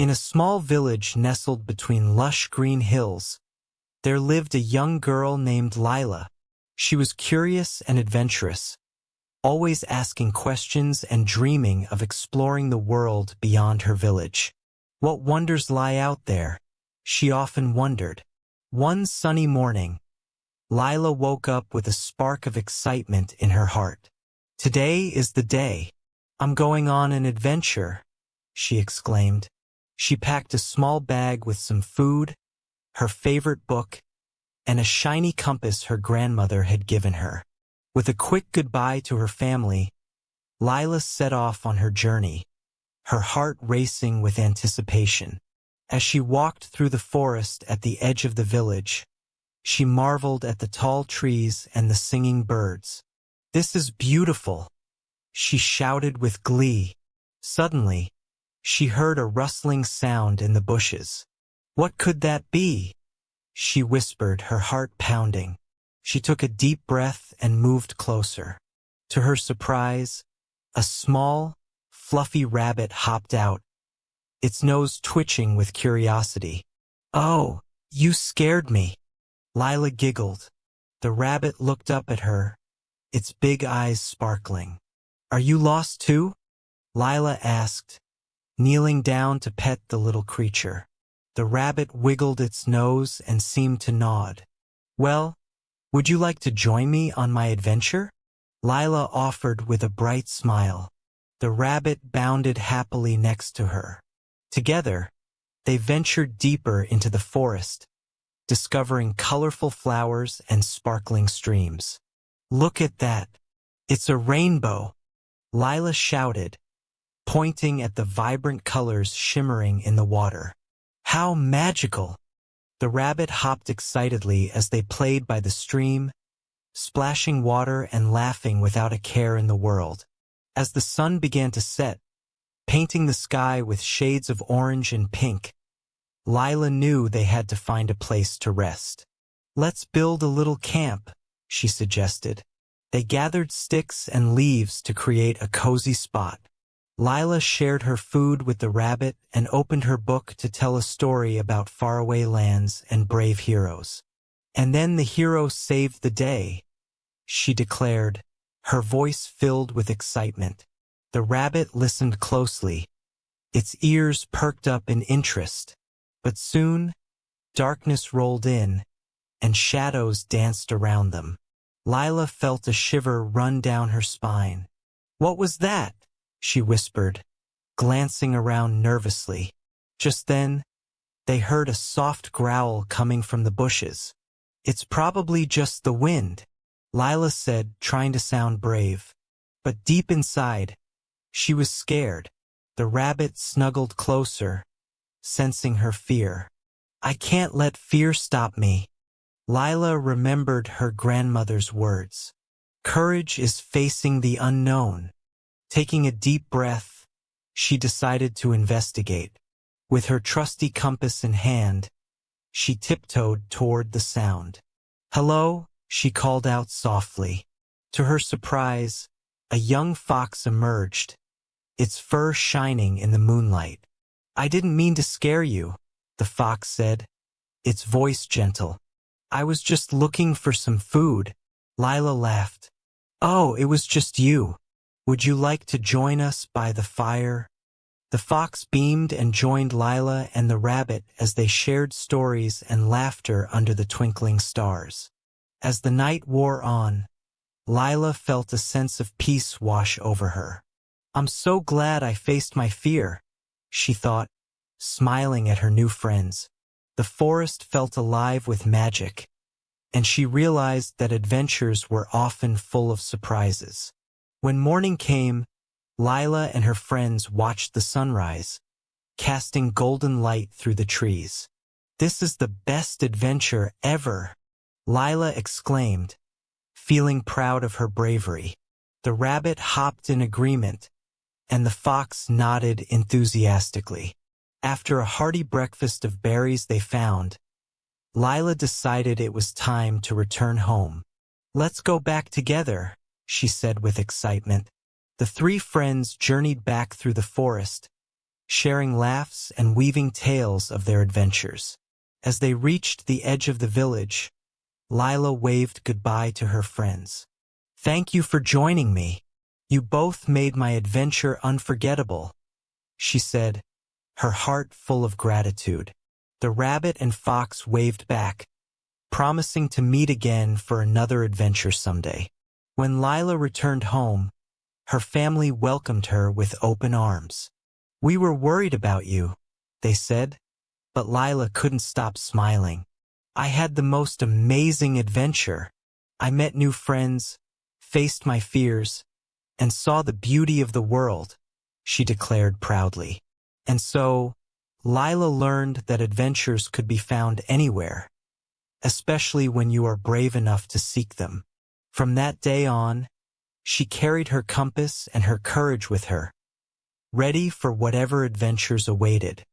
In a small village nestled between lush green hills, there lived a young girl named Lila. She was curious and adventurous, always asking questions and dreaming of exploring the world beyond her village. What wonders lie out there? She often wondered. One sunny morning, Lila woke up with a spark of excitement in her heart. "Today is the day. I'm going on an adventure," she exclaimed. She packed a small bag with some food, her favorite book, and a shiny compass her grandmother had given her. With a quick goodbye to her family, Lila set off on her journey, her heart racing with anticipation. As she walked through the forest at the edge of the village, she marveled at the tall trees and the singing birds. "This is beautiful," she shouted with glee. Suddenly, she heard a rustling sound in the bushes. "What could that be?" she whispered, her heart pounding. She took a deep breath and moved closer. To her surprise, a small, fluffy rabbit hopped out, its nose twitching with curiosity. "Oh, you scared me," Lila giggled. The rabbit looked up at her, its big eyes sparkling. "Are you lost too?" Lila asked, kneeling down to pet the little creature. The rabbit wiggled its nose and seemed to nod. "Well, would you like to join me on my adventure?" Lila offered with a bright smile. The rabbit bounded happily next to her. Together, they ventured deeper into the forest, discovering colorful flowers and sparkling streams. "Look at that! It's a rainbow!" Lila shouted, pointing at the vibrant colors shimmering in the water. "How magical!" The rabbit hopped excitedly as they played by the stream, splashing water and laughing without a care in the world. As the sun began to set, painting the sky with shades of orange and pink, Lila knew they had to find a place to rest. "Let's build a little camp," she suggested. They gathered sticks and leaves to create a cozy spot. Lila shared her food with the rabbit and opened her book to tell a story about faraway lands and brave heroes. "And then the hero saved the day," she declared, her voice filled with excitement. The rabbit listened closely, its ears perked up in interest. But soon, darkness rolled in, and shadows danced around them. Lila felt a shiver run down her spine. "What was that?" she whispered, glancing around nervously. Just then, they heard a soft growl coming from the bushes. "It's probably just the wind," Lila said, trying to sound brave. But deep inside, she was scared. The rabbit snuggled closer, sensing her fear. "I can't let fear stop me." Lila remembered her grandmother's words. Courage is facing the unknown. Taking a deep breath, she decided to investigate. With her trusty compass in hand, she tiptoed toward the sound. "Hello," she called out softly. To her surprise, a young fox emerged, its fur shining in the moonlight. "I didn't mean to scare you," the fox said, its voice gentle. "I was just looking for some food." Lila laughed. "Oh, it was just you. Would you like to join us by the fire?" The fox beamed and joined Lila and the rabbit as they shared stories and laughter under the twinkling stars. As the night wore on, Lila felt a sense of peace wash over her. "I'm so glad I faced my fear," she thought, smiling at her new friends. The forest felt alive with magic, and she realized that adventures were often full of surprises. When morning came, Lila and her friends watched the sunrise, casting golden light through the trees. "This is the best adventure ever," Lila exclaimed, feeling proud of her bravery. The rabbit hopped in agreement, and the fox nodded enthusiastically. After a hearty breakfast of berries they found, Lila decided it was time to return home. "Let's go back together," she said with excitement. The three friends journeyed back through the forest, sharing laughs and weaving tales of their adventures. As they reached the edge of the village, Lila waved goodbye to her friends. "Thank you for joining me. You both made my adventure unforgettable," she said, her heart full of gratitude. The rabbit and fox waved back, promising to meet again for another adventure someday. When Lila returned home, her family welcomed her with open arms. "We were worried about you," they said, but Lila couldn't stop smiling. "I had the most amazing adventure. I met new friends, faced my fears, and saw the beauty of the world," she declared proudly. And so, Lila learned that adventures could be found anywhere, especially when you are brave enough to seek them. From that day on, she carried her compass and her courage with her, ready for whatever adventures awaited.